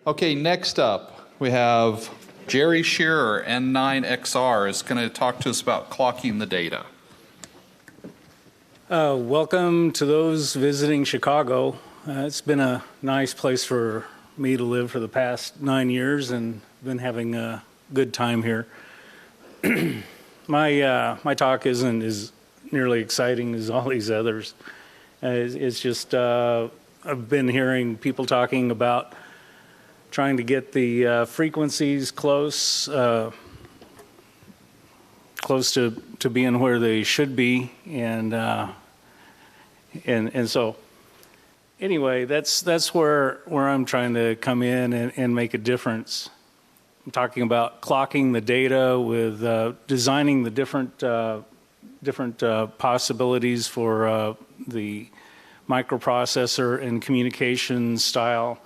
Okay, next up we have Jerry Shirar, N9XR, is going to talk to us about clocking the data. Welcome to those visiting Chicago. It's been a nice place for me to live for the past 9 years and been having a good time here. My talk isn't as nearly exciting as all these others. It's just I've been hearing people talking about trying to get the frequencies close to being where they should be, and so anyway, that's where I'm trying to come in and make a difference. I'm talking about clocking the data with designing the different possibilities for the microprocessor and communication style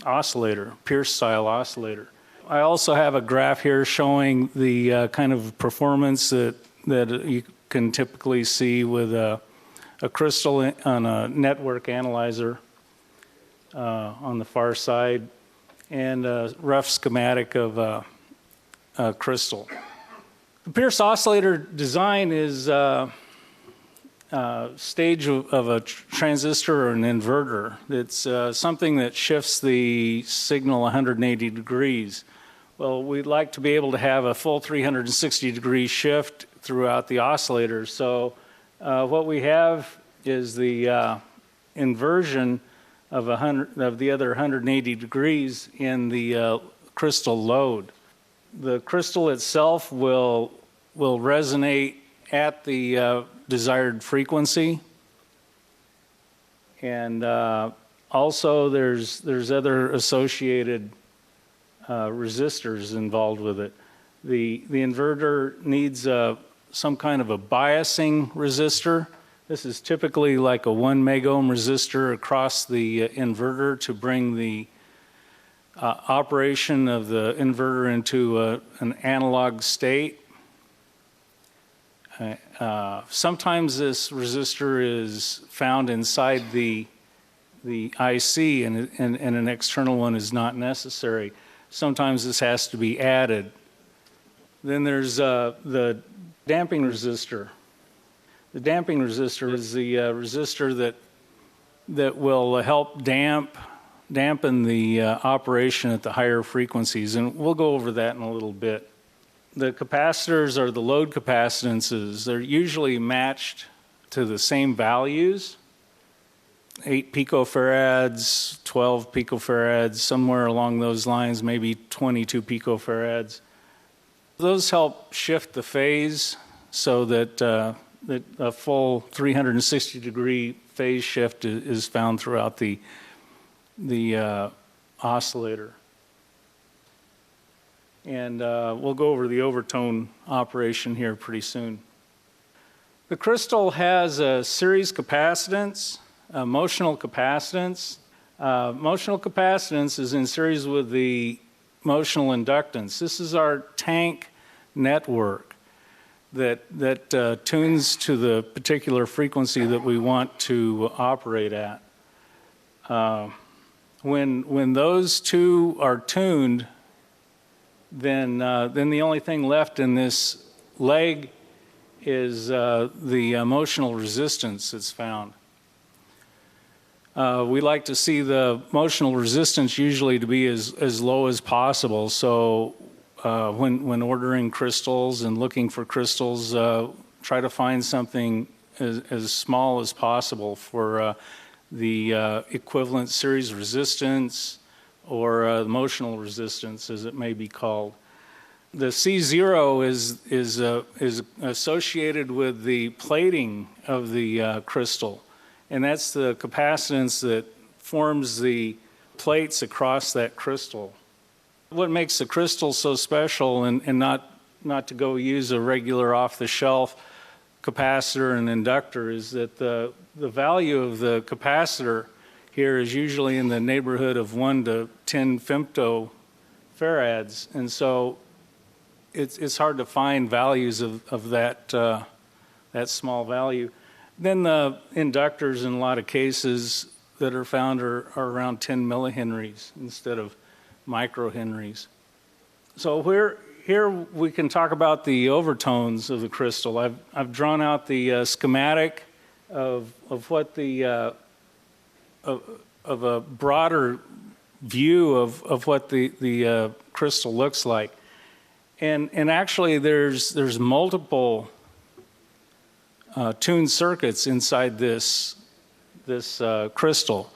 oscillator, Pierce style oscillator. I also have a graph here showing the kind of performance that you can typically see with a crystal on a network analyzer on the far side, and a rough schematic of a crystal. The Pierce oscillator design is stage of a transistor or an inverter. It's something that shifts the signal 180 degrees. Well, we'd like to be able to have a full 360 degree shift throughout the oscillator. So what we have is the inversion of the other 180 degrees in the crystal load. The crystal itself will resonate at the desired frequency, and also there's other associated resistors involved with it. The inverter needs some kind of a biasing resistor. This is typically like a 1 megohm resistor across the inverter to bring the operation of the inverter into an analog state. Sometimes this resistor is found inside the IC, and an external one is not necessary. Sometimes this has to be added. Then there's the damping resistor. The damping resistor is the resistor that will help dampen the operation at the higher frequencies, and we'll go over that in a little bit. The capacitors are the load capacitances. They're usually matched to the same values, 8 picofarads, 12 picofarads, somewhere along those lines, maybe 22 picofarads. Those help shift the phase so that a full 360 degree phase shift is found throughout the oscillator. And we'll go over the overtone operation here pretty soon. The crystal has a series capacitance, a motional capacitance. Motional capacitance is in series with the motional inductance. This is our tank network that tunes to the particular frequency that we want to operate at. When those two are tuned, then the only thing left in this leg is the motional resistance that's found. We like to see the motional resistance usually to be as low as possible. So when ordering crystals and looking for crystals, try to find something as small as possible for the equivalent series resistance, or the motional resistance, as it may be called. The C0 is associated with the plating of the crystal, and that's the capacitance that forms the plates across that crystal. What makes the crystal so special, and not to go use a regular off-the-shelf capacitor and inductor, is that the value of the capacitor here is usually in the neighborhood of 1 to 10 femtofarads, and so it's hard to find values of that small value. Then the inductors, in a lot of cases, that are found are around 10 millihenries instead of microhenries. So here we can talk about the overtones of the crystal. I've drawn out the schematic of what the of a broader view of what the crystal looks like, and actually there's multiple tuned circuits inside this crystal.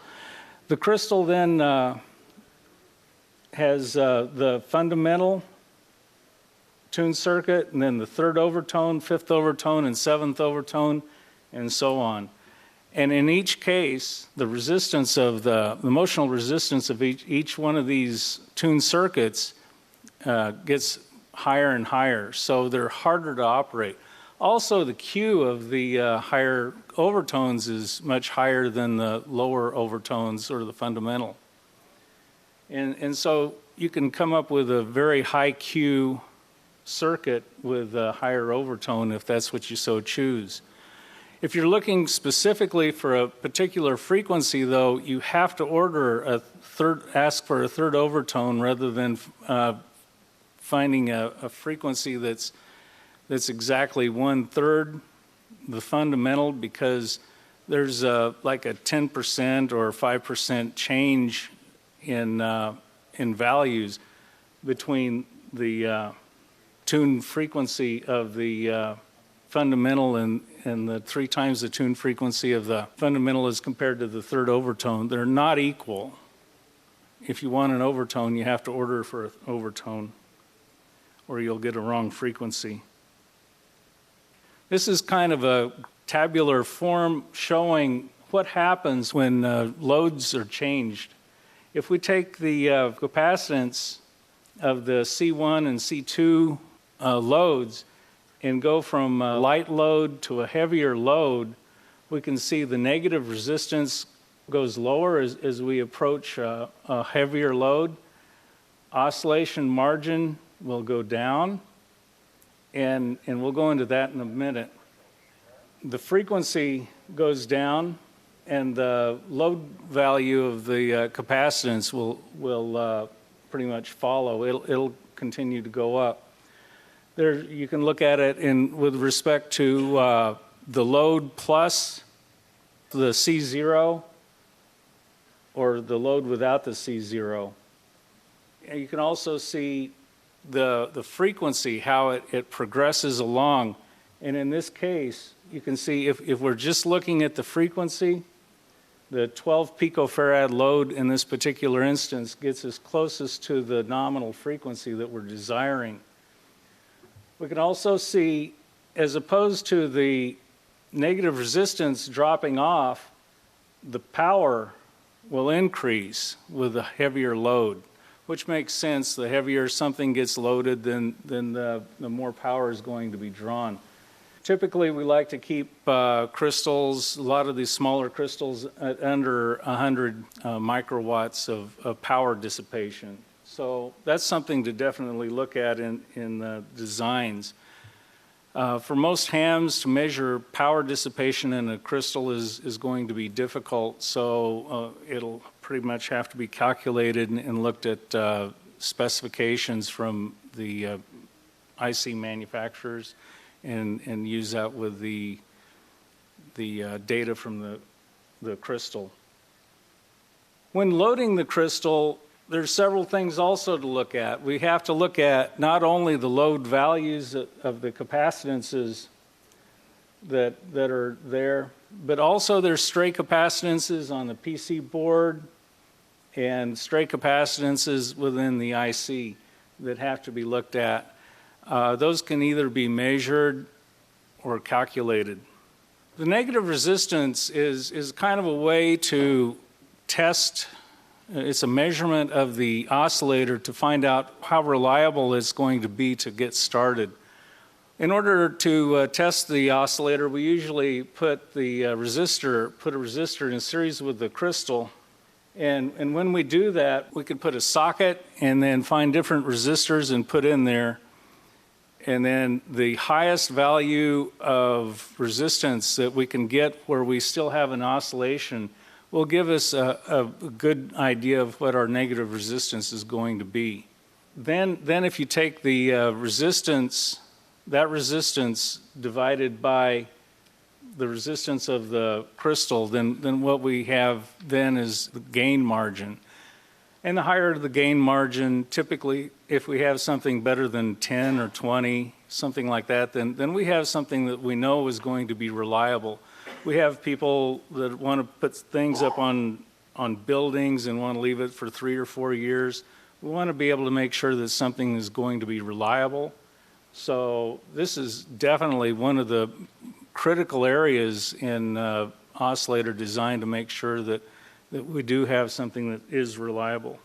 The crystal then has the fundamental tuned circuit, and then the third overtone, fifth overtone, and seventh overtone, and so on. And in each case, the resistance of the motional resistance of each one of these tuned circuits gets higher and higher, so they're harder to operate. Also, the Q of the higher overtones is much higher than the lower overtones or the fundamental. And so you can come up with a very high Q circuit with a higher overtone if that's what you so choose. If you're looking specifically for a particular frequency, though, you have to order ask for a third overtone rather than finding a frequency that's exactly 1/3 the fundamental, because there's like a 10% or 5% change in values between the tuned frequency of the fundamental and the 3 times the tuned frequency of the fundamental as compared to the third overtone. They're not equal. If you want an overtone, you have to order for an overtone, or you'll get a wrong frequency. This is kind of a tabular form showing what happens when loads are changed. If we take the capacitance of the C1 and C2 loads and go from a light load to a heavier load, we can see the negative resistance goes lower as we approach a heavier load. Oscillation margin will go down, and we'll go into that in a minute. The frequency goes down, and the load value of the capacitance will pretty much follow. It'll continue to go up. There, you can look at it with respect to the load plus the C0 or the load without the C0. And you can also see the frequency, how it progresses along. And in this case, you can see if we're just looking at the frequency, the 12 picofarad load in this particular instance gets us closest to the nominal frequency that we're desiring. We can also see, as opposed to the negative resistance dropping off, the power will increase with a heavier load, which makes sense. The heavier something gets loaded, then the more power is going to be drawn. Typically, we like to keep crystals, a lot of these smaller crystals, at under 100 microwatts of power dissipation. So that's something to definitely look at in the designs. For most hams, to measure power dissipation in a crystal is going to be difficult, so it'll pretty much have to be calculated and looked at specifications from the IC manufacturers and use that with the data from the crystal. When loading the crystal, there's several things also to look at. We have to look at not only the load values of the capacitances that are there, but also there's stray capacitances on the PC board and stray capacitances within the IC that have to be looked at. Those can either be measured or calculated. The negative resistance is kind of a way to test. It's a measurement of the oscillator to find out how reliable it's going to be to get started. In order to test the oscillator, we usually put a resistor in series with the crystal. And when we do that, we can put a socket and then find different resistors and put in there. And then the highest value of resistance that we can get where we still have an oscillation, will give us a good idea of what our negative resistance is going to be. Then if you take the resistance, that resistance divided by the resistance of the crystal, then what we have then is the gain margin. And the higher the gain margin, typically, if we have something better than 10 or 20, something like that, then we have something that we know is going to be reliable. We have people that want to put things up on buildings and want to leave it for 3 or 4 years. We want to be able to make sure that something is going to be reliable. So this is definitely one of the critical areas in oscillator design to make sure that we do have something that is reliable.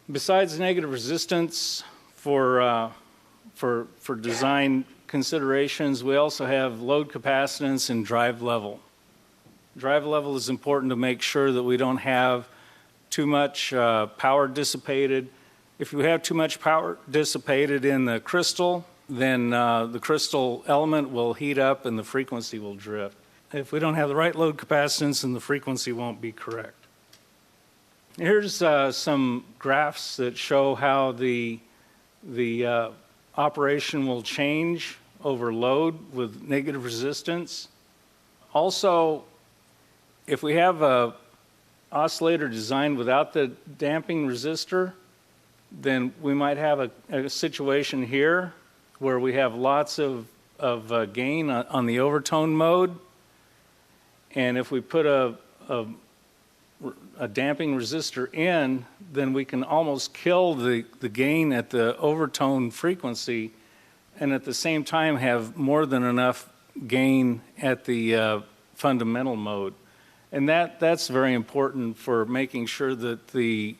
Besides negative resistance for design considerations, we also have load capacitance and drive level. Drive level is important to make sure that we don't have too much power dissipated. If you have too much power dissipated in the crystal, then the crystal element will heat up and the frequency will drift. If we don't have the right load capacitance, then the frequency won't be correct. Here's some graphs that show how the operation will change over load with negative resistance. Also, if we have a oscillator designed without the damping resistor, then we might have a situation here where we have lots of gain on the overtone mode. And if we put a damping resistor in, then we can almost kill the gain at the overtone frequency and at the same time have more than enough gain at the fundamental mode. And that's very important for making sure that the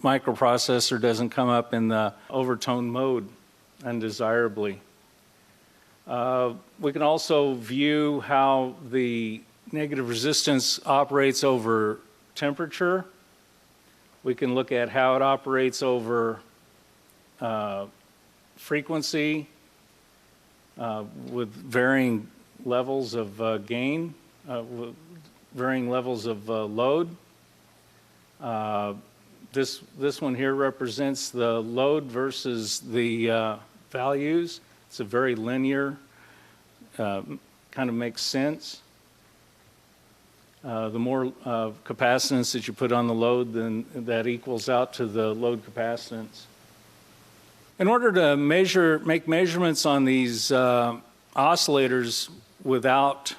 microprocessor doesn't come up in the overtone mode undesirably. We can also view how the negative resistance operates over temperature. We can look at how it operates over frequency with varying levels of gain, with varying levels of load. This one here represents the load versus the values. It's a very linear, kind of makes sense. The more capacitance that you put on the load, then that equals out to the load capacitance. In order to make measurements on these oscillators without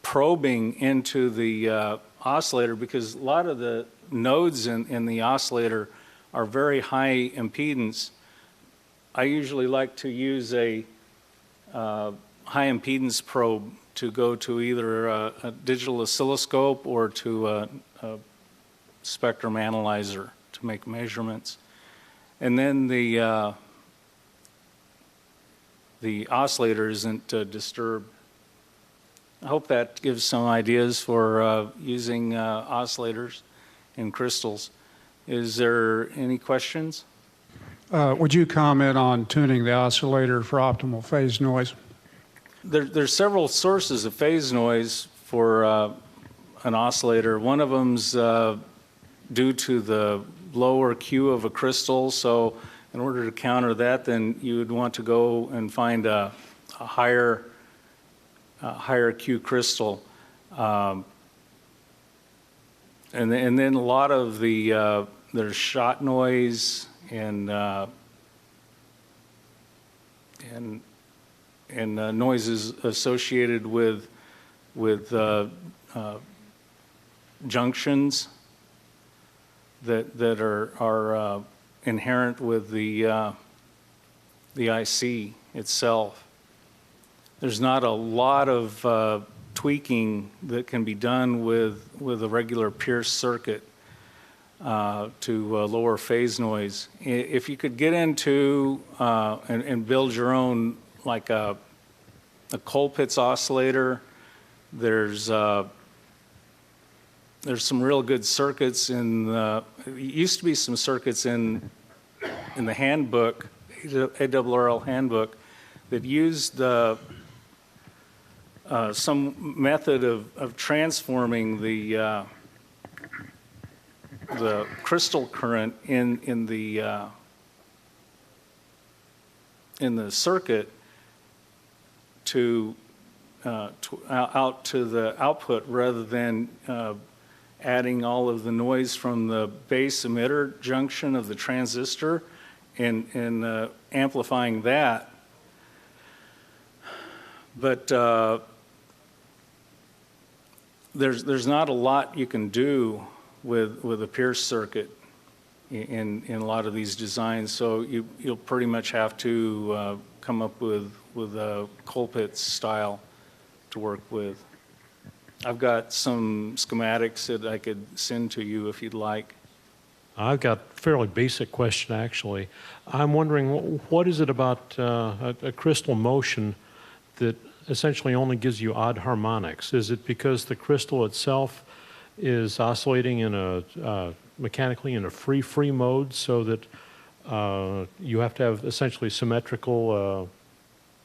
probing into the oscillator, because a lot of the nodes in the oscillator are very high impedance, I usually like to use a high impedance probe to go to either a digital oscilloscope or to a spectrum analyzer to make measurements. And then the oscillator isn't disturbed. I hope that gives some ideas for using oscillators in crystals. Is there any questions? Would you comment on tuning the oscillator for optimal phase noise? There's several sources of phase noise for an oscillator. One of them's due to the lower Q of a crystal. So in order to counter that, then you would want to go and find a higher Q crystal. And then a lot of there's shot noise and noises associated with junctions that are inherent with the IC itself. There's not a lot of tweaking that can be done with a regular Pierce circuit to lower phase noise. If you could get into and build your own, like a Colpitts oscillator, there's some real good circuits it used to be some circuits in the handbook, ARRL handbook, that used some method of transforming the crystal current in the circuit out to the output, rather than adding all of the noise from the base emitter junction of the transistor and amplifying that. But there's not a lot you can do with a Pierce circuit in a lot of these designs, so you'll pretty much have to come up with a Colpitts style to work with. I've got some schematics that I could send to you if you'd like. I've got a fairly basic question, actually. I'm wondering, what is it about a crystal motion that essentially only gives you odd harmonics? Is it because the crystal itself is oscillating in a mechanically in a free mode, so that you have to have essentially symmetrical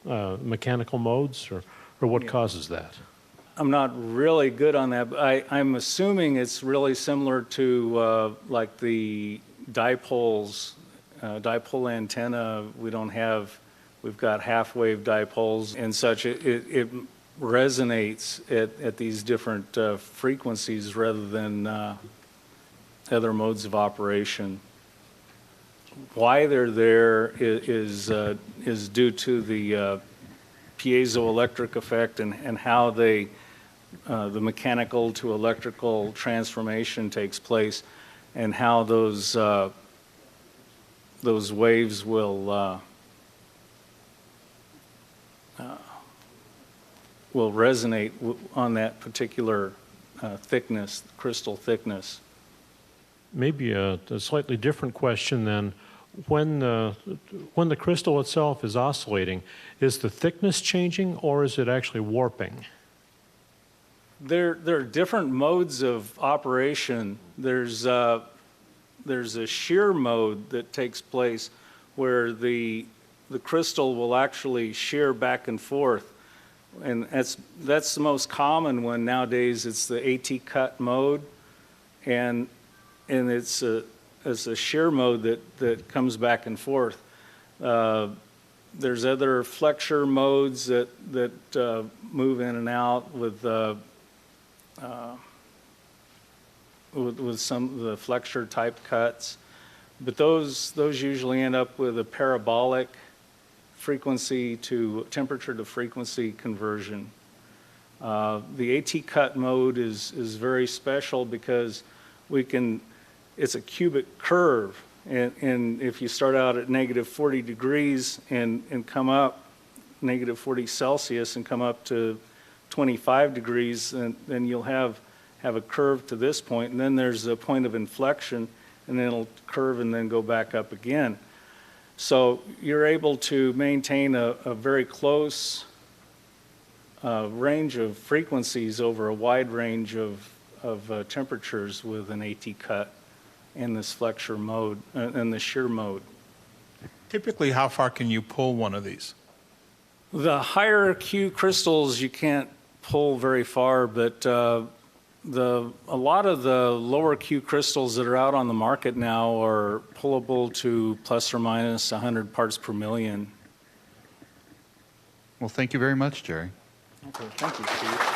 mechanical modes, or what causes that? I'm not really good on that, but I'm assuming it's really similar to like the dipoles, dipole antenna. We've got half-wave dipoles and such. It resonates at these different frequencies rather than other modes of operation. Why they're there is due to the piezoelectric effect and how the mechanical to electrical transformation takes place, and how those waves will resonate on that particular thickness, crystal thickness. Maybe a slightly different question then. When the crystal itself is oscillating, is the thickness changing, or is it actually warping? There are different modes of operation. There's a shear mode that takes place where the crystal will actually shear back and forth, and that's the most common one nowadays. It's the AT cut mode, and it's a shear mode that comes back and forth. There's other flexure modes that move in and out with some of the flexure type cuts, but those usually end up with a parabolic frequency to temperature to frequency conversion. The AT cut mode is very special because it's a cubic curve, and if you start out at negative 40 degrees and come up negative 40 Celsius and come up to 25 degrees, then you'll have a curve to this point, and then there's a point of inflection, and then it'll curve and then go back up again. So you're able to maintain a very close range of frequencies over a wide range of temperatures with an AT cut in this flexure mode and the shear mode. Typically, how far can you pull one of these? The higher Q crystals you can't pull very far, but a lot of the lower Q crystals that are out on the market now are pullable to plus or minus 100 parts per million. Well, thank you very much, Jerry. Okay, thank you, Steve.